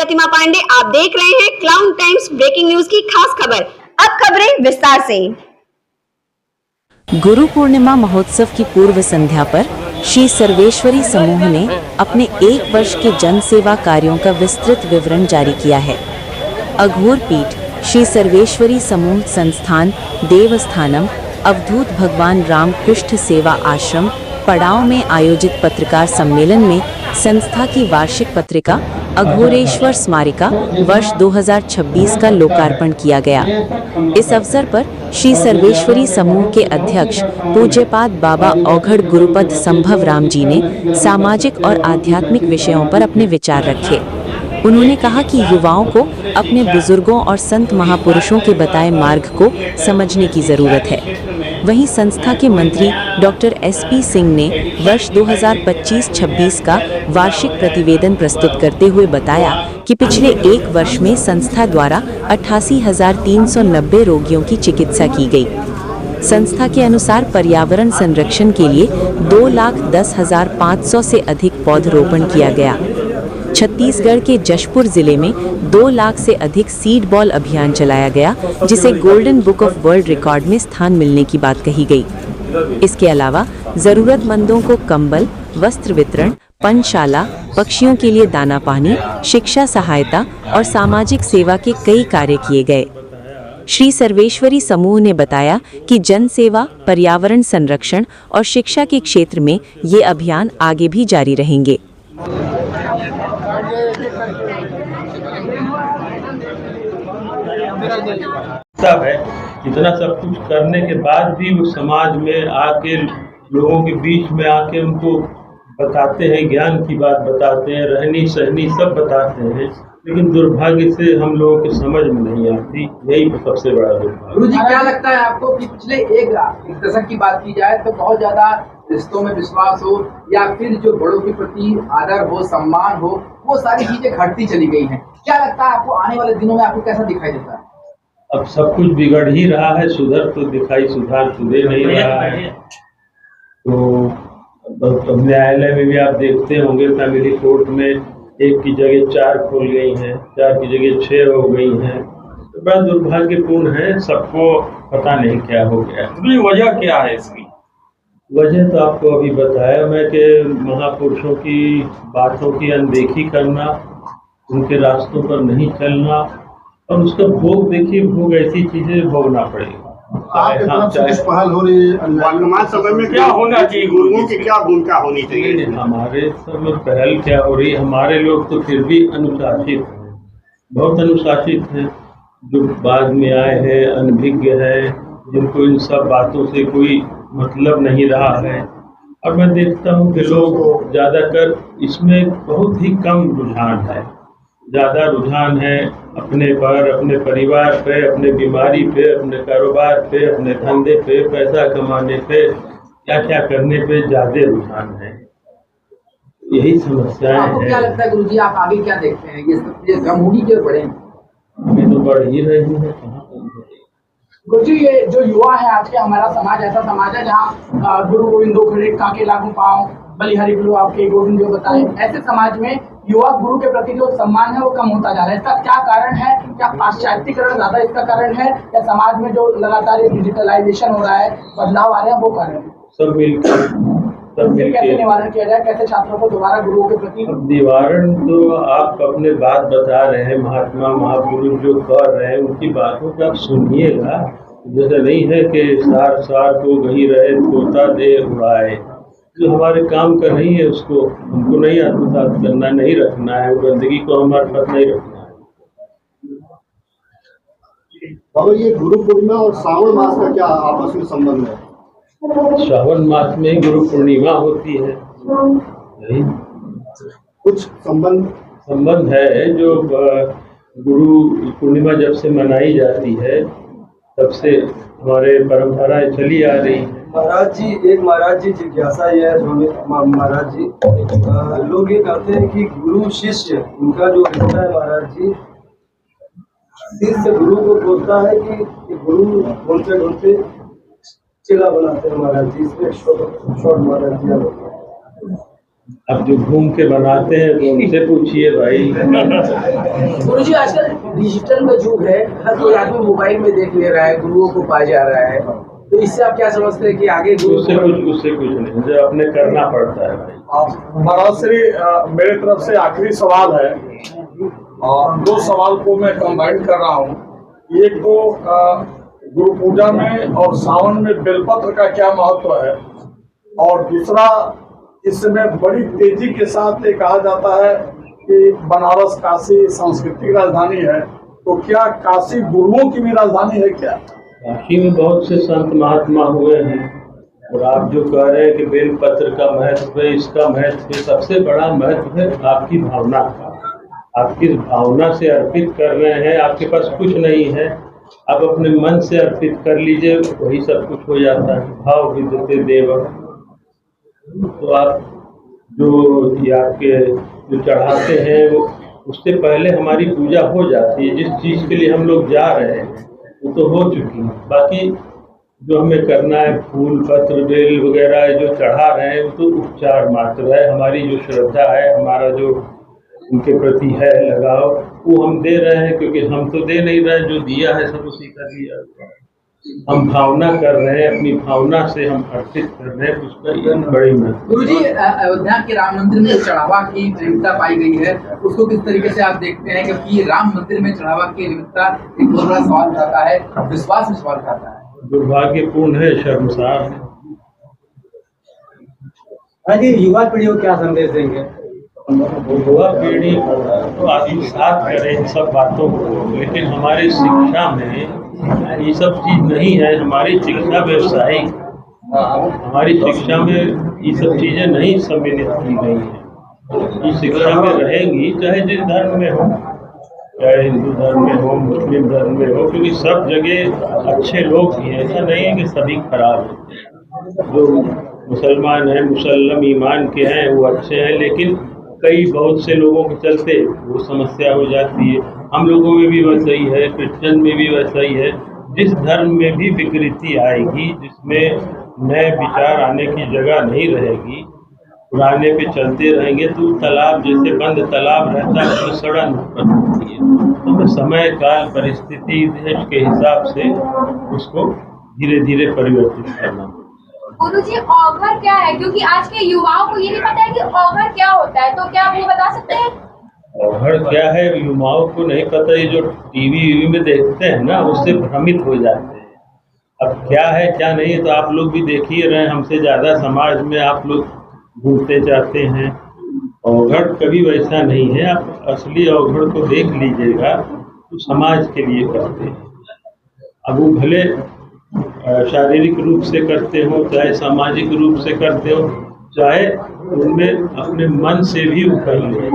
प्रतिमा पांडे, आप देख रहे हैं क्लाउन टाइम्स ब्रेकिंग न्यूज की खास खबर। अब खबरें विस्तार से। गुरु पूर्णिमा महोत्सव की पूर्व संध्या पर श्री सर्वेश्वरी समूह ने अपने 1 वर्ष के जन सेवा कार्यों का विस्तृत विवरण जारी किया है। अघोर पीठ श्री सर्वेश्वरी समूह संस्थान देवस्थानम अवधूत भगवान राम कुष्ठ सेवा आश्रम पड़ाव में आयोजित पत्रकार सम्मेलन में संस्था की वार्षिक पत्रिका अघोरेश्वर स्मारिका वर्ष 2026 का लोकार्पण किया गया। इस अवसर पर श्री सर्वेश्वरी समूह के अध्यक्ष पूज्यपाद बाबा औघड़ गुरुपद संभव राम जी ने सामाजिक और आध्यात्मिक विषयों पर अपने विचार रखे। उन्होंने कहा कि युवाओं को अपने बुजुर्गों और संत महापुरुषों के बताए मार्ग को समझने की जरूरत है। वहीं संस्था के मंत्री डॉक्टर SP सिंह ने वर्ष 2025-26 का वार्षिक प्रतिवेदन प्रस्तुत करते हुए बताया कि पिछले 1 वर्ष में संस्था द्वारा 88,390 रोगियों की चिकित्सा की गई। संस्था के अनुसार पर्यावरण संरक्षण के लिए 2,10,500 से अधिक पौधरोपण किया गया। छत्तीसगढ़ के जशपुर जिले में 2 लाख से अधिक सीड बॉल अभियान चलाया गया, जिसे golden book of world record में स्थान मिलने की बात कही गई। इसके अलावा जरूरतमंदों को कंबल, वस्त्र वितरण, पनशाला, पक्षियों के लिए दाना पानी, शिक्षा सहायता और सामाजिक सेवा के कई कार्य किए गए। श्री सर्वेश्वरी समूह ने बताया कि जन सेवा, पर्यावरण संरक्षण और शिक्षा के क्षेत्र में ये अभियान आगे भी जारी रहेंगे। सब है, इतना सब कुछ करने के बाद भी वो समाज में आके लोगों के बीच में आके उनको बताते हैं, ज्ञान की बात बताते हैं, रहनी सहनी सब बताते हैं, लेकिन दुर्भाग्य से हम लोगों के समझ में नहीं आती। यही सबसे बड़ा दुर्भाग्य। गुरु जी, क्या लगता है आपको कि पिछले एक दशक की बात की जाए तो बहुत ज्यादा रिश्तों में विश्वास हो या फिर जो बड़ों के प्रति आदर हो, सम्मान हो, वो सारी चीजें घटती चली गई हैं। क्या लगता है आपको आने वाले दिनों में आपको कैसा दिखाई देता है? अब सब कुछ बिगड़ ही रहा है, सुधर तो दिखाई सुधार तो दे नहीं रहा है। तो अब न्यायालय में भी आप देखते होंगे, फैमिली कोर्ट में 1 की जगह 4 खुल गई हैं, 4 की जगह 6 हो गई हैं। तो बड़ा दुर्भाग्यपूर्ण है, सबको पता नहीं क्या हो गया। तो वजह क्या है इसकी? वजह तो आपको अभी बताया मैं कि महापुरुषों की बातों की अनदेखी करना, उनके रास्तों पर नहीं चलना, और उसका भोग देखिए, भोग ऐसी चीजें भोगना पड़ेगा। पहल हो रही है, वर्तमान समय में क्या होना चाहिए, गुरुओं की क्या भूमिका होनी चाहिए? हमारे समय पहल क्या हो रही है, हमारे लोग तो फिर भी अनुशासित हैं, बहुत अनुशासित हैं। जो बाद में आए हैं अनभिज्ञ हैं, जिनको इन सब बातों से कोई मतलब नहीं रहा है। और मैं देखता हूँ कि लोग ज़्यादातर इसमें बहुत ही कम रुझान है, ज़्यादा रुझान है अपने पर, अपने परिवार पे, अपने बीमारी पे, अपने कारोबार पे, अपने धंधे पे, पैसा कमाने पे, क्या क्या करने पे ज़्यादा रुझान है। यही समस्याएं हैं। आपको क्या लगता है गुरुजी, आप आगे क्या देखते हैं? ये कम होगी कि बढ़े? अभी तो बढ़ ही रही है, कहाँ कम हो रही है। गुरुजी, ये जो युवा है आज के, हमारा समाज ऐसा समाज है जहाँ गुरु गोविंदो खड़े काके लागू पाओ बलिहारी गुरु आपके गोविंद जो बताए, ऐसे समाज में युवा गुरु के प्रति जो सम्मान है वो कम होता जा रहा है। इसका क्या कारण है? क्या पाश्चात्यकरण ज्यादा इसका कारण है, या समाज में जो लगातार डिजिटलाइजेशन हो रहा है, बदलाव आ रहे हैं, वो कारण है? सब मिलकर कैसे निवारण किया जाए, कैसे छात्रों को दोबारा गुरुओं के प्रति? निवारण तो आप अपने बात बता रहे हैं, महात्मा महापुरुष जो कर रहे हैं उनकी बातों को आप सुनिएगा। जैसा नहीं है कि सार सार को गही रहे तोता दे उड़ाए। जो हमारे काम कर रही है उसको हमको नहीं आत्मसात करना, नहीं रखना है, गंदगी को हमारे पास नहीं रखना है। बाबा, ये गुरु पूर्णिमा और श्रावण मास का क्या आपस में संबंध है? श्रावण मास में गुरु पूर्णिमा होती है, यही कुछ संबंध है। जो गुरु पूर्णिमा जब से मनाई जाती है तब से हमारे परंपराएं चली आ रही है। महाराज जी जिज्ञासा ये है महाराज जी, लोग ये कहते हैं कि गुरु शिष्य उनका जो रिश्ता है महाराज जी, शिष्य गुरु को बोलता है कि गुरु बोलते चेला बनाते हैं महाराज जी। इसमें शॉर्ट महाराज जी अब जो घूम के बनाते हैं तो उनसे पूछिए भाई। गुरुजी आजकल डिजिटल का युग है, हर कोई आदमी मोबाइल में देख ले रहा है, गुरुओं को पा जा रहा है, तो इससे आप क्या समझते हैं कि आगे उससे कुछ नहीं, जो अपने करना पड़ता है भाई। महाराज श्री मेरे तरफ से आखिरी सवाल है, और 2 सवाल को मैं कंबाइन कर रहा हूँ। एक तो गुरु पूजा में और सावन में बेलपत्र का क्या महत्व है, और दूसरा इस समय बड़ी तेजी के साथ ये कहा जाता है कि बनारस काशी सांस्कृतिक राजधानी है, तो क्या काशी गुरुओं की भी राजधानी है क्या? काशी में बहुत से संत महात्मा हुए हैं, और आप जो कह रहे हैं कि बेलपत्र का महत्व है, इसका महत्व है, सबसे बड़ा महत्व है आपकी भावना का। आप किस भावना से अर्पित कर रहे हैं, आपके पास कुछ नहीं है, आप अपने मन से अर्पित कर लीजिए, वही सब कुछ हो जाता है। भाव विद्यते देव। तो आप ये आपके जो चढ़ाते हैं वो उससे पहले हमारी पूजा हो जाती है। जिस चीज़ के लिए हम लोग जा रहे हैं वो तो हो चुकी है, बाकी जो हमें करना है फूल पत्र बेल वगैरह जो चढ़ा रहे हैं वो तो उपचार मात्र है। हमारी जो श्रद्धा है, हमारा जो उनके प्रति है लगाव, वो हम दे रहे हैं, क्योंकि हम तो दे नहीं रहे, जो दिया है सब उसी का दिया। हम भावना कर रहे हैं, अपनी भावना से हम अर्पित कर रहे हैं, उसका ये बड़ी महत्व। गुरुजी, अयोध्या के राम मंदिर में चढ़ावा की विविधता पाई गई है, उसको किस तरीके से आप देखते हैं? क्योंकि राम मंदिर में चढ़ावा की विविधता एक बहुत बड़ा सवाल उठाता है, विश्वास में सवाल उठाता है। दुर्भाग्यपूर्ण है, शर्मसार है। हाँ जी, युवा पीढ़ी को क्या संदेश देंगे? युवा पीढ़ी तो आत्मसात करे इन सब बातों को, लेकिन हमारी शिक्षा में ये सब चीज नहीं है। हमारी शिक्षा व्यवसायिक, हमारी शिक्षा में ये सब चीजें नहीं सम्मिलित की गई है। ये शिक्षा में रहेंगी चाहे जिस धर्म में हो, चाहे हिंदू धर्म में हो, मुस्लिम धर्म में हो, क्योंकि सब जगह अच्छे लोग भी हैं। ऐसा नहीं है कि सभी खराब हैं। जो मुसलमान हैं, मुसल्लम ईमान के हैं, वो अच्छे हैं, लेकिन कई बहुत से लोगों के चलते वो समस्या हो जाती है। हम लोगों में भी वैसा ही है, क्रिश्चियन में भी वैसा ही है। जिस धर्म में भी विकृति आएगी, जिसमें नए विचार आने की जगह नहीं रहेगी, पुराने पे चलते रहेंगे, तो तालाब जैसे बंद तालाब रहता है उसमें सड़न उत्पन्न होती है। तो समय काल परिस्थिति देश के हिसाब से उसको धीरे धीरे परिवर्तित करना। गुरुजी, ऑगर क्या है? क्योंकि आज के युवाओं को ये नहीं पता है कि ऑगर क्या होता है, तो क्या आप वो बता सकते हैं? ऑगर क्या है युवाओं को नहीं पता। ये जो टीवी में देखते हैं ना, उससे भ्रमित हो जाते हैं। अब क्या है क्या नहीं, तो आप लोग भी देख ही रहे हैं, हमसे ज़्यादा समाज में आप लोग घूमते जाते हैं। ऑगर कभी वैसा नहीं है। आप असली ऑगर को देख लीजिएगा तो समाज के लिए करते हैं। अब वो भले शारीरिक रूप से करते हो, चाहे सामाजिक रूप से करते हो, चाहे उनमें अपने मन से भी वो कर ले,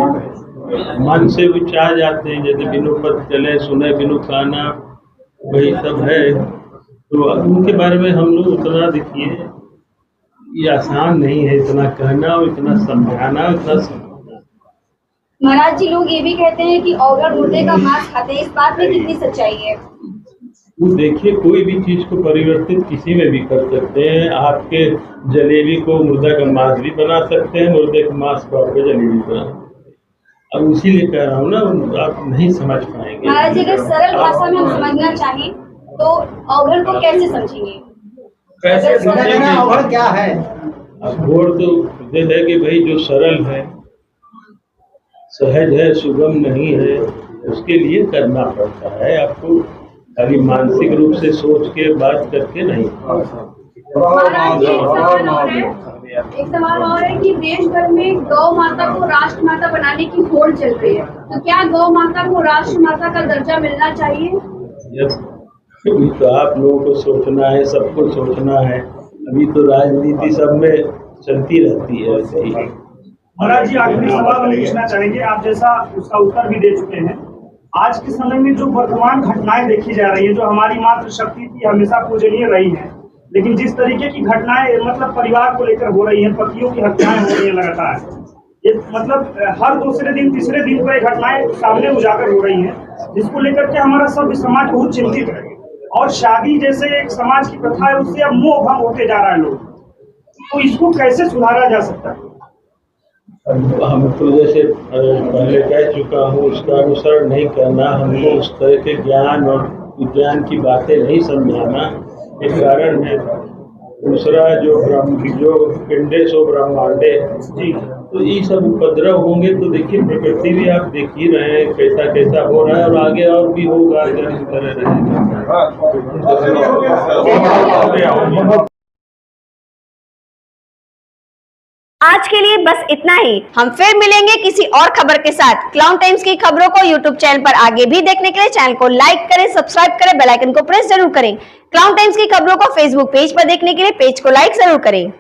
मन से वो चाह जाते हैं। जैसे बिनु पद चले सुने बिनु खाना, वही सब है। तो उनके बारे में हम लोग उतना देखिए, ये आसान नहीं है इतना कहना और इतना समझाना, इतना समझाना। महाराज जी, लोग ये भी कहते हैं कि ऑगर मुर्दे का मांस खाते हैं, इस बात में कितनी सच्चाई है? वो देखिए, कोई भी चीज को परिवर्तित किसी में भी कर सकते हैं। आपके जलेबी को मुर्दा का मांस भी बना सकते हैं, मुर्दे का मांस को आपके जलेबी बना सकते हैं। अब इसीलिए कह रहा हूँ ना, आप नहीं समझ पाएंगे। महाराज जी, अगर सरल भाषा में हम समझना चाहें तो ऑगर को कैसे समझेंगे? कैसे समझेंगे? और क्या है? अघोर तो ये है कि भाई जो सरल है, सहज है, सुगम नहीं है, उसके लिए करना पड़ता है आपको। खाली मानसिक रूप से सोच के बात करके नहीं। महाराज जी, एक सवाल और है कि देश भर में गौ माता को राष्ट्र माता बनाने की होड़ चल रही है, तो क्या गौ माता को राष्ट्र माता का दर्जा मिलना चाहिए? अभी तो आप लोगों को सोचना है, सबको सोचना है। अभी तो राजनीति सब में चलती रहती है ऐसे ही। महाराज जी, आखिरी सवाल हम पूछना चाहेंगे, आप जैसा उसका उत्तर भी दे चुके हैं। आज के समय में जो वर्तमान घटनाएं देखी जा रही है, जो हमारी मातृशक्ति थी, हमेशा पूजनीय रही है, लेकिन जिस तरीके की घटनाएं मतलब परिवार को लेकर हो रही हैं, पतियों की हत्याएं हो रही हैं लगातार, ये मतलब हर दूसरे दिन तीसरे दिन पर घटनाएं सामने उजागर हो रही हैं, जिसको लेकर के हमारा सब समाज बहुत चिंतित है। और शादी जैसे एक समाज की प्रथा है, उससे अब मोह भंग होते जा रहा है लोग, तो इसको कैसे सुधारा जा सकता है? हम तो जैसे पहले कह चुका हूँ, उसका अनुसरण नहीं करना, हमको उस तरह के ज्ञान और विज्ञान की बातें नहीं समझाना एक कारण है। दूसरा जो पिंडे सो ब्रह्मांडे, तो ये सब उपद्रव होंगे तो देखिए प्रकृति भी आप देख ही रहे हैं कैसा कैसा हो रहा है, और आगे और भी होगा अगर इस तरह रहेगा। आज के लिए बस इतना ही। हम फिर मिलेंगे किसी और खबर के साथ। क्लाउन टाइम्स की खबरों को यूट्यूब चैनल पर आगे भी देखने के लिए चैनल को लाइक करें, सब्सक्राइब करें, बेल आइकन को प्रेस जरूर करें। क्लाउन टाइम्स की खबरों को फेसबुक पेज पर देखने के लिए पेज को लाइक जरूर करें।